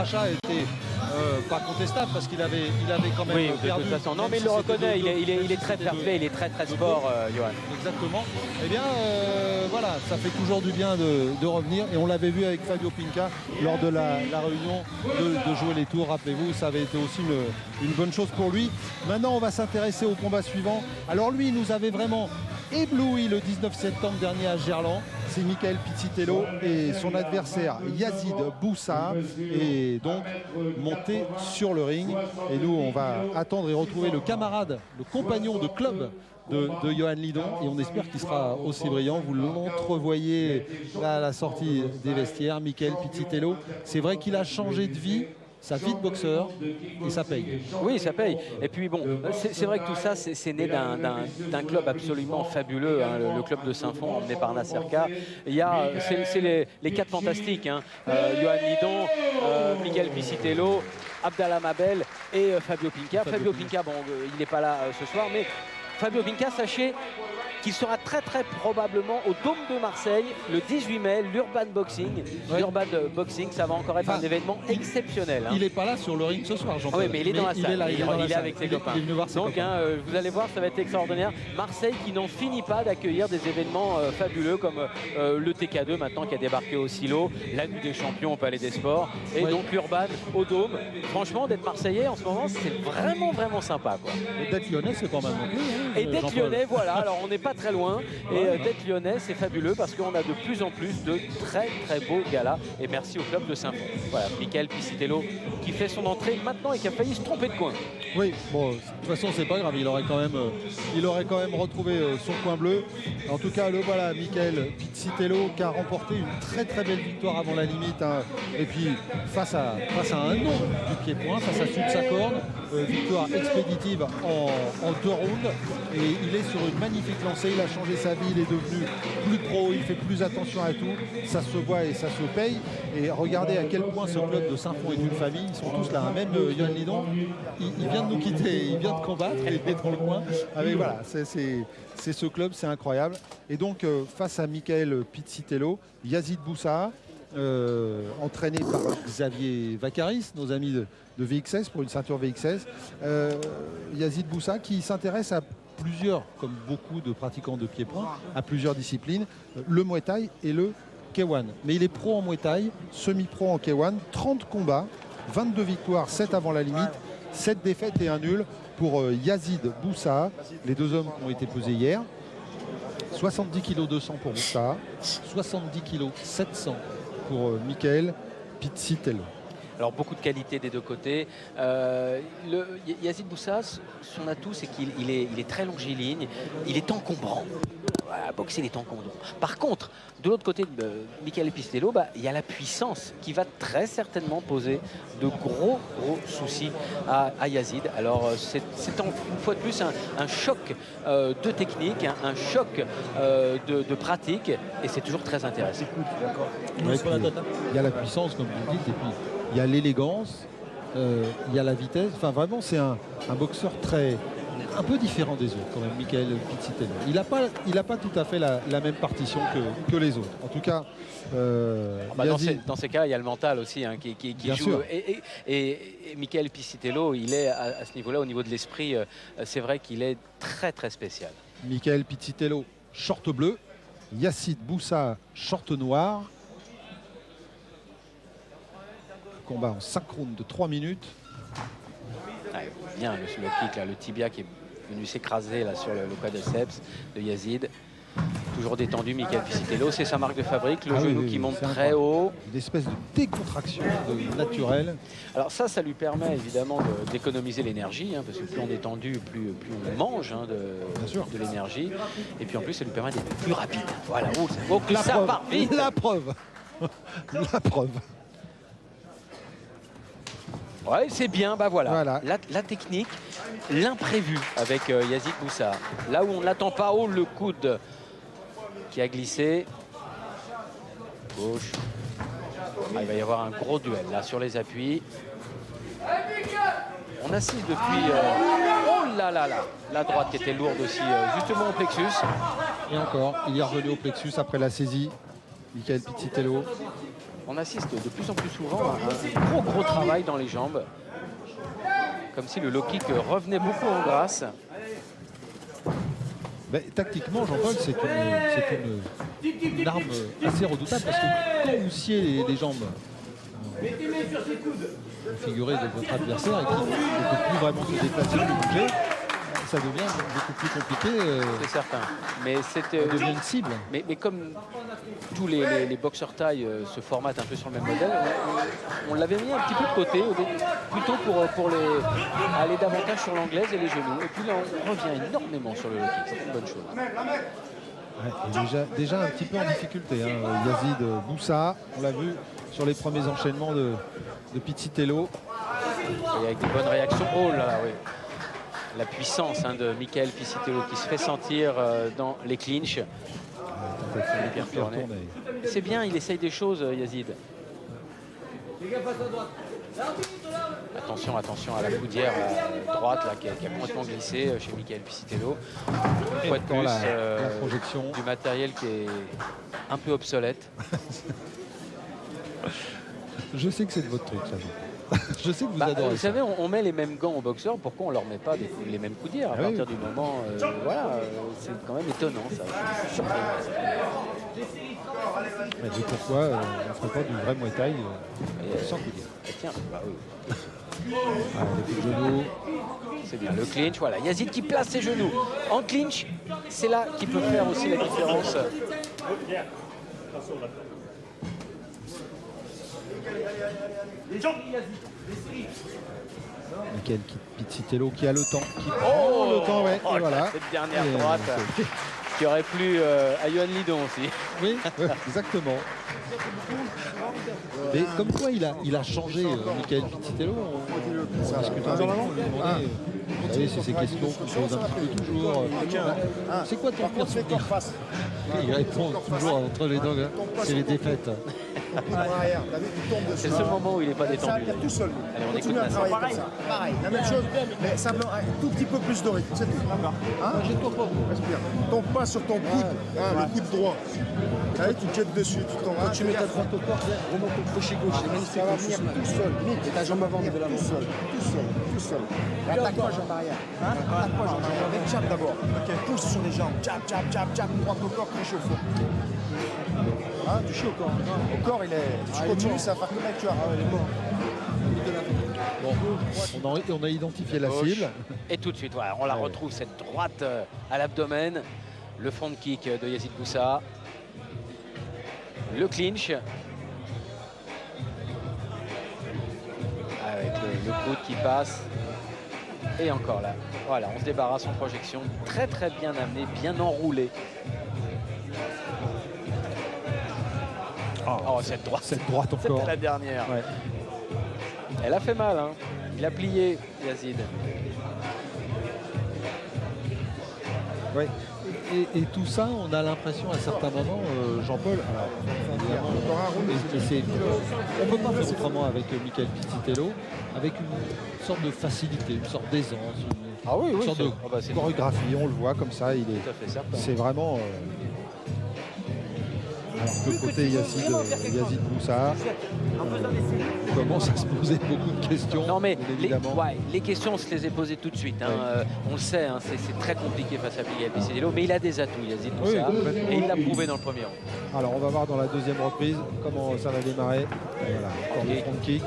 Achat était pas contestable parce qu'il avait quand même perdu. De toute façon. Non, mais il le reconnaît, il est très fair play, il est très sport, Johan. Exactement. Eh bien, voilà, ça fait toujours du bien de revenir. Et on l'avait vu avec Fabio Pinca lors de la réunion de jouer les tours. Rappelez-vous, ça avait été aussi une bonne chose pour lui. Maintenant, on va s'intéresser au combat suivant. Alors lui, il nous avait vraiment ébloui le 19 septembre dernier à Gerland. C'est Michael Pizzitello et son adversaire Yazid Boussa est donc monté sur le ring. Et nous, on va attendre et retrouver le camarade, le compagnon de club de Johan Lidon. Et on espère qu'il sera aussi brillant. Vous l'entrevoyez là à la sortie des vestiaires. Michael Pizzitello, c'est vrai qu'il a changé de vie. Ça vie de boxeur et ça paye. Oui, ça paye. Et puis bon, c'est vrai que tout ça, c'est né d'un club absolument fabuleux, hein, le club de Saint-Fond, emmené par Nasser K. C'est les quatre fantastiques, hein, Johan Lidon, Michael Pizzitello, Abdallah Mabel et Fabio Pinca. Fabio Pinca, bon, il n'est pas là ce soir, mais Fabio Pinca, sachez qu'il sera très probablement au Dôme de Marseille le 18 mai, l'Urban Boxing. Ouais. L'Urban Boxing, ça va encore être un événement exceptionnel. Hein. Il n'est pas là sur le ring ce soir, Jean-Paul. Oui, mais il est dans la salle. Il est avec ses copains. Donc, vous allez voir, ça va être extraordinaire. Marseille qui n'en finit pas d'accueillir des événements fabuleux comme le TK2 maintenant qui a débarqué au Silo, la Nuit des Champions au Palais des Sports et donc l'Urban au Dôme. Franchement, d'être Marseillais en ce moment, c'est vraiment sympa, quoi. Et d'être Lyonnais, c'est pas mal non plus. Hein, et d'être Lyonnais, voilà. Alors, on n'est pas très loin. Et d'être Lyonnais, c'est fabuleux parce qu'on a de plus en plus de très beaux galas. Et merci au club de Saint-Fond. Voilà, Michael Pizzitello qui fait son entrée maintenant et qui a failli se tromper de coin. Oui, bon, de toute façon, c'est pas grave. Il aurait quand même retrouvé son coin bleu. En tout cas, le voilà, Michael Pizzitello qui a remporté une très belle victoire avant la limite. Hein. Et puis, face à un nom du pied-point, face à Sud Sacorne, victoire expéditive en 2 rounds. Et il est sur une magnifique lancée. Il a changé sa vie, il est devenu plus pro, il fait plus attention à tout. Ça se voit et ça se paye. Et regardez à quel point ce club de Saint-Fond est une famille. Ils sont tous là. Même Johan Lidon, il vient de nous quitter, il vient de combattre, il est dans le coin. Avec, voilà, c'est ce club, c'est incroyable. Et donc, face à Michael Pizzitello, Yazid Boussa, entraîné par Xavier Vacaris, nos amis de VXS pour une ceinture VXS. Yazid Boussa qui s'intéresse à plusieurs, comme beaucoup de pratiquants de pied-point, à plusieurs disciplines, le Muay Thai et le K1. Mais il est pro en Muay Thai, semi-pro en K1, 30 combats, 22 victoires, 7 avant la limite, 7 défaites et un nul pour Yazid Boussa, les deux hommes qui ont été pesés hier. 70 kg 200 pour Boussa, 70 kg 700 pour Michael Pizzitello. Alors beaucoup de qualité des deux côtés. Yazid Boussa, son atout, c'est qu'il est très longiligne, il est encombrant. Voilà, boxer, il est encombrant. Par contre, de l'autre côté de Michael Pizzitello, il y a la puissance qui va très certainement poser de gros soucis à Yazid. Alors c'est une fois de plus un choc de technique, un choc de pratique, et c'est toujours très intéressant. Ouais, il y a la puissance, comme vous dites, et puis il y a l'élégance, il y a la vitesse. Enfin, vraiment, c'est un boxeur un peu différent des autres, quand même, Michael Pizzitello. Il n'a pas tout à fait la même partition que les autres. En tout cas, dans ces cas, il y a le mental aussi hein, qui joue. Et Michael Pizzitello, il est à ce niveau-là, au niveau de l'esprit, c'est vrai qu'il est très spécial. Michael Pizzitello, short bleu. Yazid Boussa, short noir. Combat en 5 rounds de 3 minutes. Bien le kick, là, le tibia qui est venu s'écraser sur le quadriceps de Yazid. Toujours détendu, Michael Pizzitello, c'est sa marque de fabrique, le genou qui monte très haut. Une espèce de décontraction naturelle. Alors ça lui permet évidemment d'économiser l'énergie, hein, parce que plus on est tendu, plus on mange hein, de l'énergie. Et puis en plus, ça lui permet d'être plus rapide. Voilà, ça part vite. La preuve. La preuve. Ouais, c'est bien, voilà. La technique, l'imprévu avec Yazid Boussa. Là où on ne l'attend pas, le coude qui a glissé. Gauche. Il va y avoir un gros duel là sur les appuis. On assiste depuis... oh là là là, la droite qui était lourde aussi, justement au plexus. Et encore, il est revenu au plexus après la saisie. Michael Pizzitello. on assiste de plus en plus souvent à un gros travail dans les jambes. Comme si le low kick revenait beaucoup en grâce. Ben, tactiquement, Jean-Paul, c'est une arme assez redoutable parce que quand vous sciez les jambes figurées de votre adversaire et qu'il ne peut plus vraiment se déplacer ou bouger, ça devient beaucoup plus compliqué. C'est certain. Mais ça devient une cible. Mais comme tous les boxeurs taille se formatent un peu sur le même modèle, on l'avait mis un petit peu de côté, plutôt pour aller davantage sur l'anglaise et les genoux. Et puis là, on revient énormément sur le low kick. C'est une bonne chose. Ouais, déjà un petit peu en difficulté. Yazid Boussa, on l'a vu sur les premiers enchaînements de Pizzitello. Et avec des bonnes réactions. Oh là là, oui. La puissance de Michael Pizzitello qui se fait sentir dans les clinches. C'est bien, il essaye des choses, Yazid. Attention à la coudière droite là, qui a complètement glissé chez Michael Pizzitello. Une fois de plus, la projection du matériel qui est un peu obsolète. Je sais que c'est de votre truc, ça. Je sais que vous adorez. Vous savez, on met les mêmes gants aux boxeurs. Pourquoi on leur met pas les mêmes coudières à partir du moment c'est quand même étonnant, ça. Je suis surpris. Mais pourquoi on ne ferait pas du vrai Muay Thai sans coudière? Tiens, oui. Les coups de genoux. C'est bien, le clinch, voilà. Yazid qui place ses genoux en clinch. C'est là qu'il peut faire aussi la différence. Michael Pizzitello qui a le temps, qui prend le temps, ouais. Et voilà. Cette dernière droite qui aurait plu à Yohan Lidon aussi. Oui, exactement. Mais comme quoi il a changé, Michael Pizzitello. On discute avec lui. Vous savez, c'est ces questions qu'on pose un petit peu toujours. C'est quoi ton pire souvenir? Il répond toujours entre les dents, c'est les défaites. C'est le seul moment où il n'est pas détendu. Ça vient tout seul. Allez, on continue à travailler comme ça. Pareil, la même chose, mais simplement un tout petit peu plus de rythme. C'est tout. Jette-toi pas. Respire. Tombe pas sur ton coude, le coude droit. Allez, tu te jettes dessus. Quand tu mets ta droite au corps, remonte ton crochet gauche. C'est magnifique. Ça va venir tout seul. Et ta jambe avant de l'avant. Tout seul. Attaque-toi, jambe arrière. Attaque-toi, jambe arrière. Avec jab d'abord. Pousse sur les jambes. Jab, droite au corps, crochet au fond. Tu chies au corps. Au corps, tu continues, ça va faire que tu as. Il est mort. Bon, on a identifié la cible. Et tout de suite, voilà, on la retrouve, cette droite à l'abdomen. Le front kick de Yazid Boussa. Le clinch. Avec le coude qui passe. Et encore là. Voilà, on se débarrasse en projection. Très très bien amené, bien enroulé. Oh, cette droite encore. C'était la dernière. Ouais. Elle a fait mal, hein. Il a plié, Yazid. Oui. Et tout ça, on a l'impression à certains moments, Jean-Paul, on ne peut pas faire autrement avec Michael Pizzitello, avec une sorte de facilité, une sorte d'aisance, une sorte de chorégraphie, on le voit comme ça, c'est vraiment... le côté Yazid Boussa commence à se poser beaucoup de questions. Non mais les questions, on se les est posées tout de suite. On le sait, c'est très compliqué face à Michael Pizzitello, mais il a des atouts, Yazid Boussa, et il l'a prouvé dans le premier round. Alors on va voir dans la deuxième reprise comment ça va démarrer. Voilà, encore le front kick.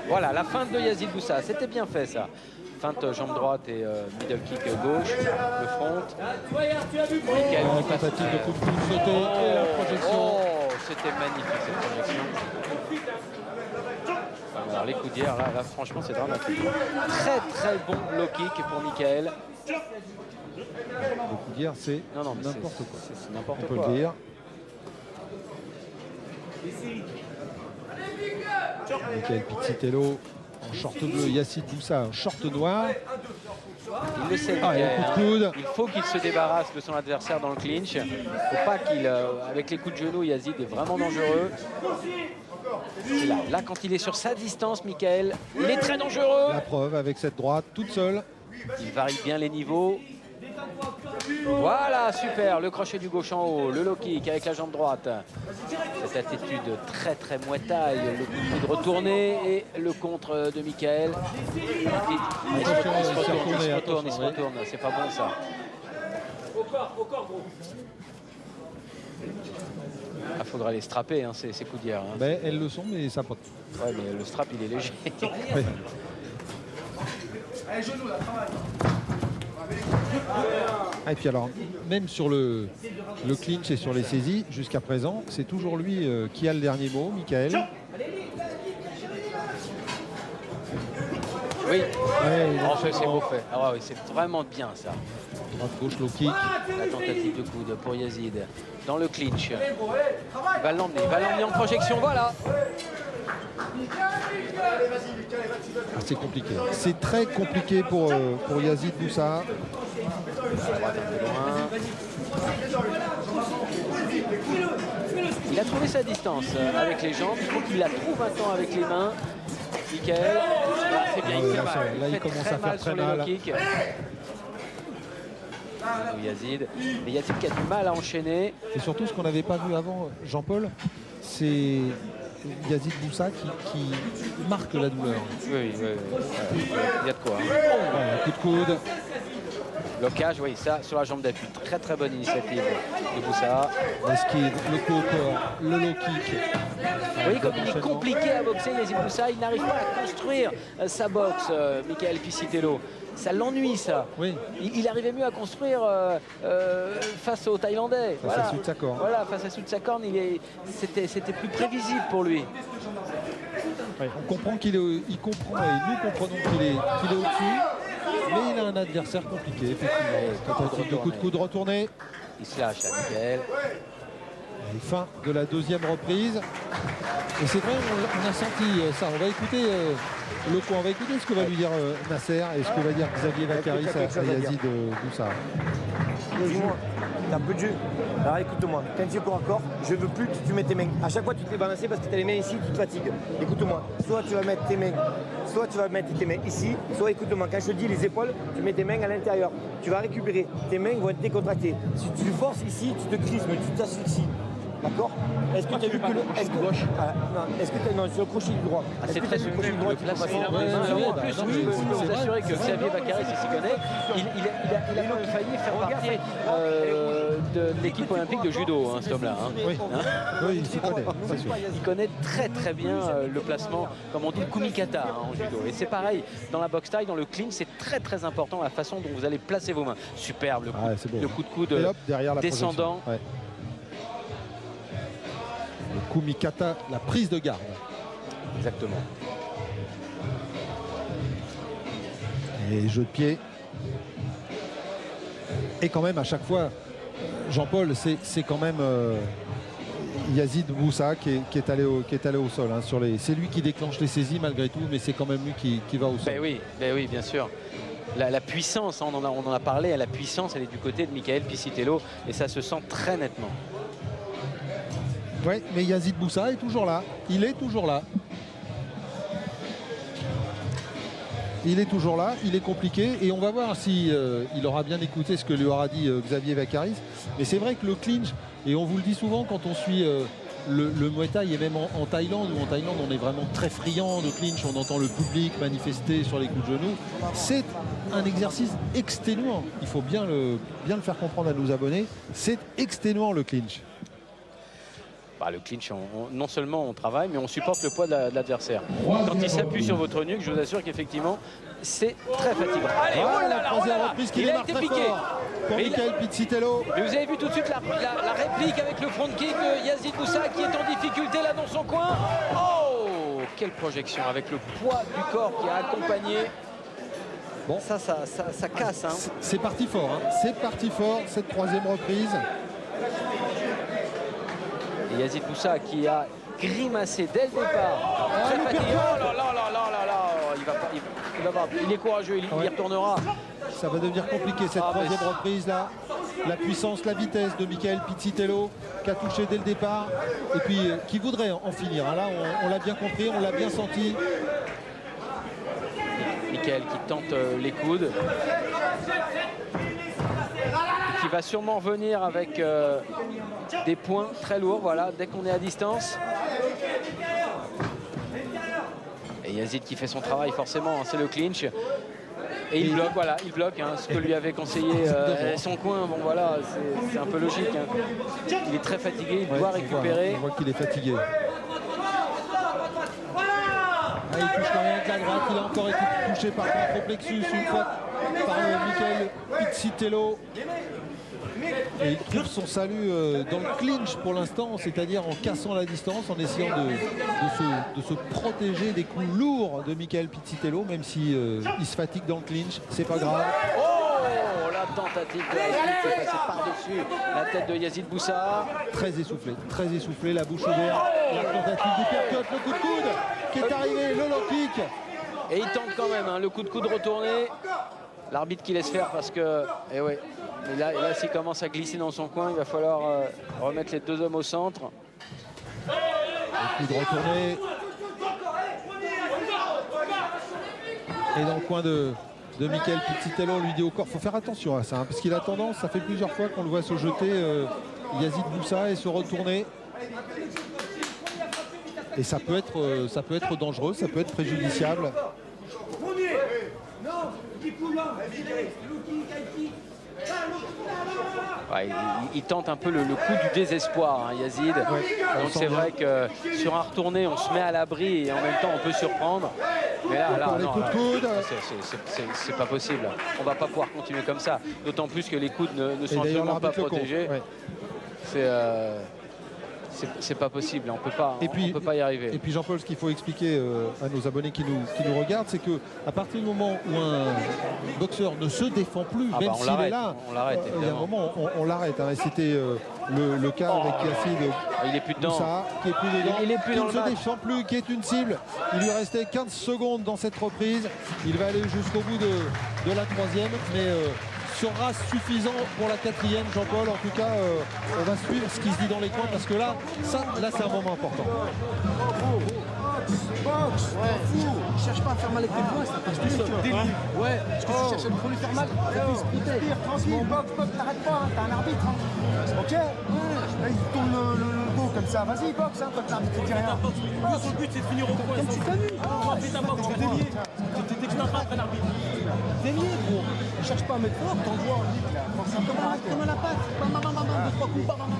Voilà, la feinte de Yazid Boussa, c'était bien fait ça. Feinte jambe droite et middle kick gauche, le front. Michael qui passe tentative de coup de coude sauté et la projection. Oh, c'était magnifique cette projection. Alors les coudières, là franchement c'est dramatique. Très très bon low kick pour Michael. Les coudières, c'est n'importe quoi. C'est n'importe quoi. On peut le dire. Michael Pizzitello en short bleu, Yazid Boussa en short noir. Il le sait, il faut qu'il se débarrasse de son adversaire dans le clinch. Il ne faut pas qu'il, avec les coups de genoux, Yazid est vraiment dangereux. Là, quand il est sur sa distance, Michael, il est très dangereux. La preuve avec cette droite toute seule. Il varie bien les niveaux. Voilà, super, le crochet du gauche en haut, le low kick avec la jambe droite. Cette attitude très très muay-thaï, le coup de coude retourné et le contre de Michael. Il se retourne, c'est pas bon ça. Il faudra les strapper, hein, ces coups d'hier. Hein. Ben, elles le sont, mais ça pote. Ouais, mais le strap, il est léger. Ouais. Ah, et puis alors, même sur le clinch et sur les saisies, jusqu'à présent, c'est toujours lui qui a le dernier mot, Michael. Oui, Ouais, c'est beau fait. Ah oui, c'est vraiment bien ça. droite gauche low kick. La tentative de coude pour Yazid dans le clinch. Il va l'emmener en projection, voilà. Ah, c'est compliqué. C'est très compliqué pour Yazid Boussa. Il a trouvé sa distance avec les jambes. Il faut qu'il la trouve maintenant avec les mains. Michael, c'est bien, il fait mal. Là, il commence à faire très mal. Yazid. Mais Yazid qui a du mal à enchaîner. Et surtout, ce qu'on n'avait pas vu avant, Jean-Paul, c'est Yazid Boussa qui marque la douleur. Oui. Il y a de quoi. Hein. Ouais, un coup de coude. Blocage, oui, ça, sur la jambe d'appui. Très très bonne initiative de Boussa. L'esquive, le coup au corps, le low kick. Vous voyez comme il est compliqué à boxer, Yazid Boussa. Il n'arrive pas à construire sa boxe, Michael Piscitello. Ça l'ennuie, ça. Oui. Il arrivait mieux à construire face aux Thaïlandais. Face à Soutsakorn. Voilà, face à Soutsakorn, c'était plus prévisible pour lui. Ouais, on comprend il comprend et nous comprenons qu'il est au-dessus. Mais il a un adversaire compliqué, effectivement. Tentative de coup de coude retourné. Il se lâche à Michael. Et fin de la deuxième reprise. Et c'est vrai, on a senti ça. On va écouter le coin. On va écouter ce que va lui dire Nasser et ce que va dire Xavier Vaccaris à Yazid Boussa. Dis-moi, t'as un peu de jeu. Alors écoute-moi, quand tu es corps à corps, je veux plus que tu mettes tes mains. À chaque fois, tu te fais balancer parce que tu as les mains ici, tu te fatigues. Écoute-moi, soit tu vas mettre tes mains ici, soit écoute-moi, quand je te dis les épaules, tu mets tes mains à l'intérieur. Tu vas récupérer, tes mains vont être décontractées. Si tu forces ici, tu te crismes, tu t'asphyxies. D'accord? Est-ce que tu as vu que le. Est-ce que. Non, est-ce que tu as. Non, sur le crochet du droit. C'est très le crochet du droit, tu peux passer. En plus, je peux vous assurer que Xavier Vaccaris, il s'y connaît. Il a quand même failli faire partie de l'équipe olympique de judo, hein, cet homme-là. Hein. Oui, oui, il s'y connaît, c'est sûr. Il connaît très très bien le placement, comme on dit, le kumikata hein, en judo. Et c'est pareil, dans la boxe taille, dans le clinch, c'est très très important la façon dont vous allez placer vos mains. Superbe, le coup de coude descendant. Le kumikata, la prise de garde. Exactement. Et jeu de pied. Et quand même, à chaque fois, Jean-Paul, c'est quand même Yazid Boussa qui est allé au sol. Hein, c'est lui qui déclenche les saisies malgré tout, mais c'est quand même lui qui va au sol. Ben oui, bien sûr. La puissance, on en a parlé, la puissance, elle est du côté de Michael Piscitello et ça se sent très nettement. Oui, mais Yazid Boussa est toujours là. Il est toujours là. Il est toujours là, il est compliqué et on va voir si il aura bien écouté ce que lui aura dit Xavier Vaccaris. Mais c'est vrai que le clinch, et on vous le dit souvent quand on suit le Muay Thai et même en Thaïlande, où en Thaïlande on est vraiment très friand de clinch, on entend le public manifester sur les coups de genoux. C'est un exercice exténuant. Il faut bien le faire comprendre à nos abonnés. C'est exténuant le clinch. Le clinch, non seulement on travaille, mais on supporte le poids de l'adversaire. Quand il s'appuie sur votre nuque, je vous assure qu'effectivement, c'est très fatigant. Allez, la troisième reprise qui démarre très fort pour Michael Piscitello. Mais vous avez vu tout de suite la réplique avec le front kick de Yazid Boussa qui est en difficulté là dans son coin. Oh, quelle projection avec le poids du corps qui a accompagné. Bon, ça casse. Hein. C'est parti fort. Hein. C'est parti fort cette troisième reprise. Et Yazid Boussa qui a grimacé dès le départ. Très fatigué. Oh là là là. Il est courageux, il y retournera. Ça va devenir compliqué cette troisième reprise là. La puissance, la vitesse de Michael Piscitello qui a touché dès le départ et puis qui voudrait en finir. Là, on l'a bien compris, on l'a bien senti. Michael qui tente les coudes. qui va sûrement revenir avec des points très lourds, voilà, dès qu'on est à distance. Et Yazid qui fait son travail forcément, hein, c'est le clinch. Et il bloque, voilà, il bloque hein, ce que lui avait conseillé son coin. Bon voilà, c'est un peu logique. Hein. Il est très fatigué, il doit récupérer. On voit qu'il est fatigué. Ah, il touche quand même avec la droite, il a encore été touché par contre-plexus une fois par Michael Pizzitello. Et il trouve son salut dans le clinch pour l'instant, c'est-à-dire en cassant la distance, en essayant de se protéger des coups lourds de Michael Pizzitello, même si il se fatigue dans le clinch, c'est pas grave. Oh, la tentative de Yazid qui est passée par-dessus la tête de Yazid Boussa. Très essoufflé, la bouche ouverte, la tentative du percut, le coup de coude qui est arrivé, le low kick. Et il tente quand même hein, le coup de coude retourné. L'arbitre qui laisse faire parce que, ouais. Et là s'il commence à glisser dans son coin, il va falloir remettre les deux hommes au centre. Le coup de retourné. Et dans le coin de Michael Pizzitello, on lui dit au corps, il faut faire attention à ça, hein, parce qu'il a tendance, ça fait plusieurs fois qu'on le voit se jeter Yazid Boussa et se retourner. Et ça peut être dangereux, ça peut être préjudiciable. Ouais, il tente un peu le coup du désespoir, hein, Yazid. Ouais, donc c'est vrai que sur un retourné, on se met à l'abri et en même temps on peut surprendre. Mais là c'est pas possible. On va pas pouvoir continuer comme ça. D'autant plus que les coudes ne sont absolument pas protégés. Ouais. C'est pas possible, on peut pas y arriver. Et puis Jean-Paul, ce qu'il faut expliquer à nos abonnés qui nous regardent, c'est que à partir du moment où un boxeur ne se défend plus, même s'il est là, il y a un moment on l'arrête. Hein, et c'était le cas avec Yazid. Il est plus dedans. Qui est plus dedans. Il est plus qui dans ne se défend plus, qui est une cible. Il lui restait 15 secondes dans cette reprise. Il va aller jusqu'au bout de la troisième, mais sera suffisant pour la quatrième, Jean-Paul. En tout cas, on va suivre ce qui se dit dans les coins parce que là c'est un moment important. Box, il cherche pas à faire mal avec tes poings, ça passe plus délire. Ouais, parce que tu cherches à lui faire mal, respire, tranquille, box, t'arrêtes pas, hein, t'as un arbitre. Hein. Ok. Là, il tourne le dos comme ça. Vas-y, box, hein, toi, l'arbitre ne dit rien. Son but, c'est de finir au point. Tu t'amuses. Fais ta boxe, tu délié. T'es que pas après l'arbitre. Délié, gros. Il cherche pas à mettre fort, t'envoies en ligue, là. Comme à la patte. Bam, bam, bam, bam, 2-3 coups, bam, bam, bam.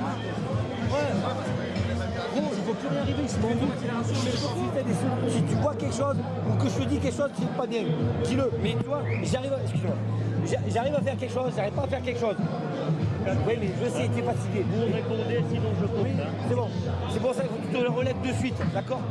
Ouais. Gros, il ne faut plus rien arriver, il se met Si tu vois quelque chose ou que je te dis quelque chose qui n'est pas bien, dis-le. Mais tu vois, j'arrive à faire quelque chose, j'arrive pas à faire quelque chose. Oui, mais je sais, tu es fatigué. Vous répondez, sinon je compte. Oui, c'est bon. C'est pour ça qu'il faut que tu te le relèves de suite, d'accord?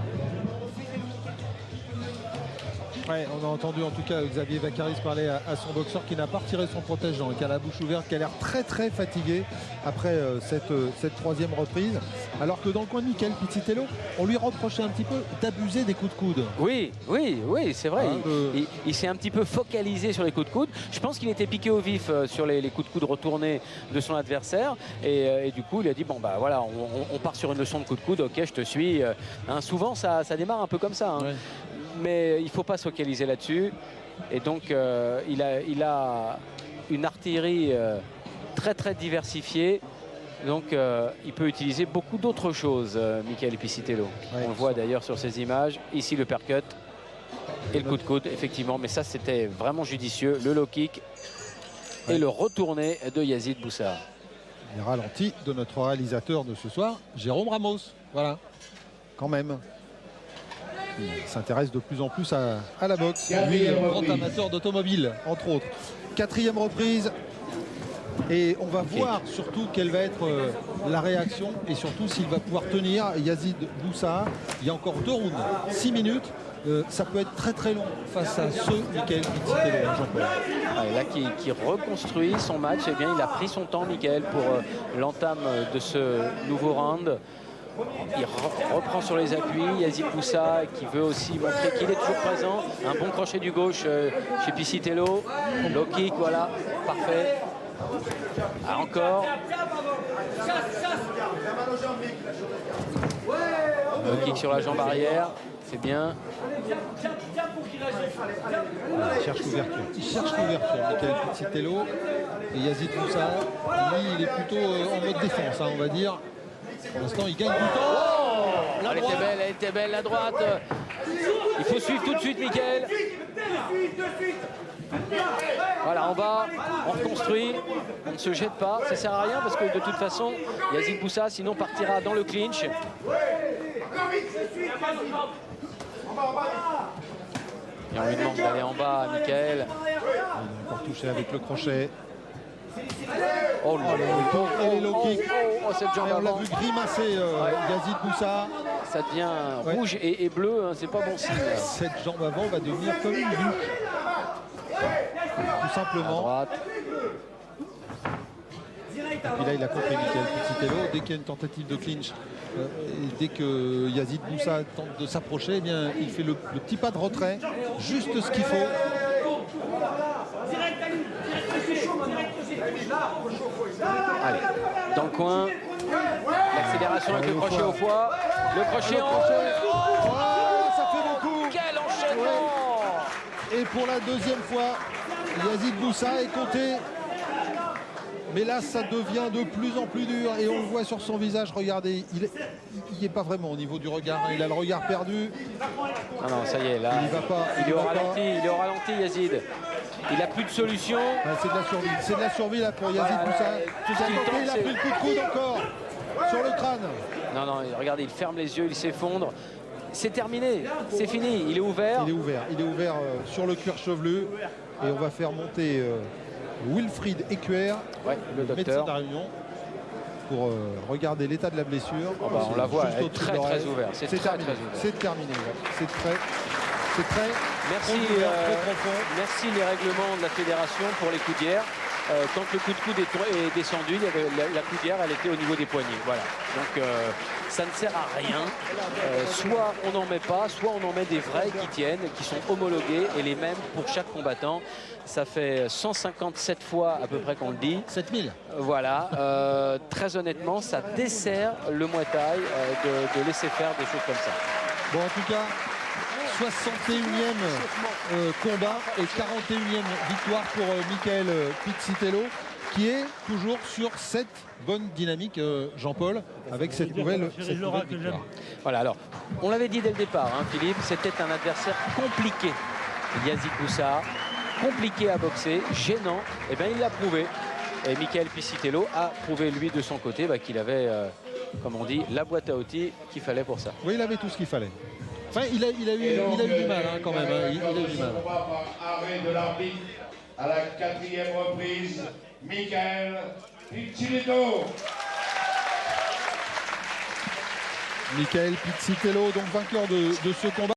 Ouais, on a entendu en tout cas Xavier Vaccaris parler à son boxeur qui n'a pas retiré son protège-dents et qui a la bouche ouverte, qui a l'air très fatigué après cette troisième reprise. Alors que dans le coin de Michael Pizzitello, on lui reprochait un petit peu d'abuser des coups de coude. Oui, c'est vrai. Il s'est un petit peu focalisé sur les coups de coude. Je pense qu'il était piqué au vif sur les coups de coude retournés de son adversaire. Et du coup, il a dit, bon bah voilà, on part sur une leçon de coups de coude, ok, je te suis. Hein, souvent, ça démarre un peu comme ça. Hein. Ouais. Mais il ne faut pas se focaliser là-dessus. Et donc, il a une artillerie très diversifiée. Donc, il peut utiliser beaucoup d'autres choses, Michael Pizzitello. Ouais, on le voit d'ailleurs sur ces images. Ici, le percut et le coup de coude, effectivement. Mais ça, c'était vraiment judicieux. Le low kick et le retourné de Yazid Boussa. Les ralentis de notre réalisateur de ce soir, Jérôme Ramos. Voilà, quand même. Il s'intéresse de plus en plus à la boxe. Lui, grand amateur d'automobile, entre autres. Quatrième reprise. Et on va voir surtout quelle va être la réaction et surtout s'il va pouvoir tenir Yazid Boussa. Il y a encore 2 rounds, 6 minutes. Ça peut être très long face à ce Michael Pizzitello, Jean-Paul. Là qui reconstruit son match, eh bien, il a pris son temps, Michael, pour l'entame de ce nouveau round. Il reprend sur les appuis. Yazid Boussa qui veut aussi montrer qu'il est toujours présent. Un bon crochet du gauche chez Pizzitello. Low kick, voilà, parfait. Ah, encore. Low kick sur la jambe arrière. fait bien. Il cherche l'ouverture. Il cherche l'ouverture, Michael Pizzitello. Et Yazid Moussa, lui, il est plutôt en mode défense, hein, on va dire. Pour l'instant, il gagne du temps. Elle était belle, la droite. Il faut suivre tout de suite, Michael. Voilà, en bas, on reconstruit, on ne se jette pas, ça sert à rien parce que de toute façon, Yazid Moussa sinon partira dans le clinch. Et on lui demande d'aller en bas à Michael. Il a encore touché avec le crochet. Oh là là, Et le low kick. cette jambe Et on l'a avant. vu grimacer Yazid Moussa. Ça devient rouge et bleu, hein, c'est pas bon signe. Cette jambe avant va devenir comme une bouche. Tout À simplement. droite. Et puis là, il a compris Michael Pizzitello. Dès qu'il y a une tentative de clinch, et dès que Yazid Moussa tente de s'approcher, eh bien, il fait le petit pas de retrait. Juste ce qu'il faut. Allez, dans le coin. L'accélération avec le crochet au foie. Le crochet en haut. Oh, ça fait beaucoup. Quel enchaînement! Et pour la deuxième fois, Yazid Moussa est compté. Mais là, ça devient de plus en plus dur. Et on le voit sur son visage. Regardez, il n'y est pas vraiment au niveau du regard. Il a le regard perdu. Ah non, ça y est, là. Il y va pas. Il est y au va pas. ralenti, il est au ralenti, Yazid. Il n'a plus de solution. Ah, c'est de la survie. C'est de la survie là pour Yazid Moussa. tout ce qu'il tente, Il a c'est- pris le coup de coude encore sur le crâne. Non, non, regardez, il ferme les yeux, il s'effondre. C'est terminé, c'est fini, il est ouvert. Il est ouvert sur le cuir chevelu. Et on va faire monter Wilfried Ecuer, Ouais, le médecin docteur. de la Réunion, pour regarder l'état de la blessure. Oh bah, on C'est la voit, juste elle est au-dessus de très, l'oreille. très ouverte. C'est très, terminé. très ouvert. C'est terminé. Ouais. C'est très Merci, ouvert, très profond. merci les règlements de la fédération pour les coudières. Quand le coup de coude est descendu, il y avait la coudière, elle était au niveau des poignets. Voilà. Donc ça ne sert à rien. Soit on n'en met pas, soit on en met des vrais qui tiennent, qui sont homologués et les mêmes pour chaque combattant. Ça fait 157 fois à peu près qu'on le dit. 7000. Voilà. Très honnêtement, ça dessert le Muay Thai de laisser faire des choses comme ça. Bon, en tout cas, 61e combat et 41e victoire pour Michael Pizzitello, qui est toujours sur cette bonne dynamique, Jean-Paul, avec cette nouvelle victoire. Voilà, alors, on l'avait dit dès le départ, hein, Philippe, c'était un adversaire compliqué. Yazid Moussa, compliqué à boxer, gênant, et bien il l'a prouvé. Et Michael Pizzitello a prouvé, lui, de son côté, qu'il avait, comme on dit, la boîte à outils qu'il fallait pour ça. Oui, il avait tout ce qu'il fallait. Enfin, il a eu du mal, hein, quand même. Hein, il a eu du mal. Par arrêt de l'arbitre à la 4e reprise, Michael Pizzitello. Michael Pizzitello, donc vainqueur de ce combat.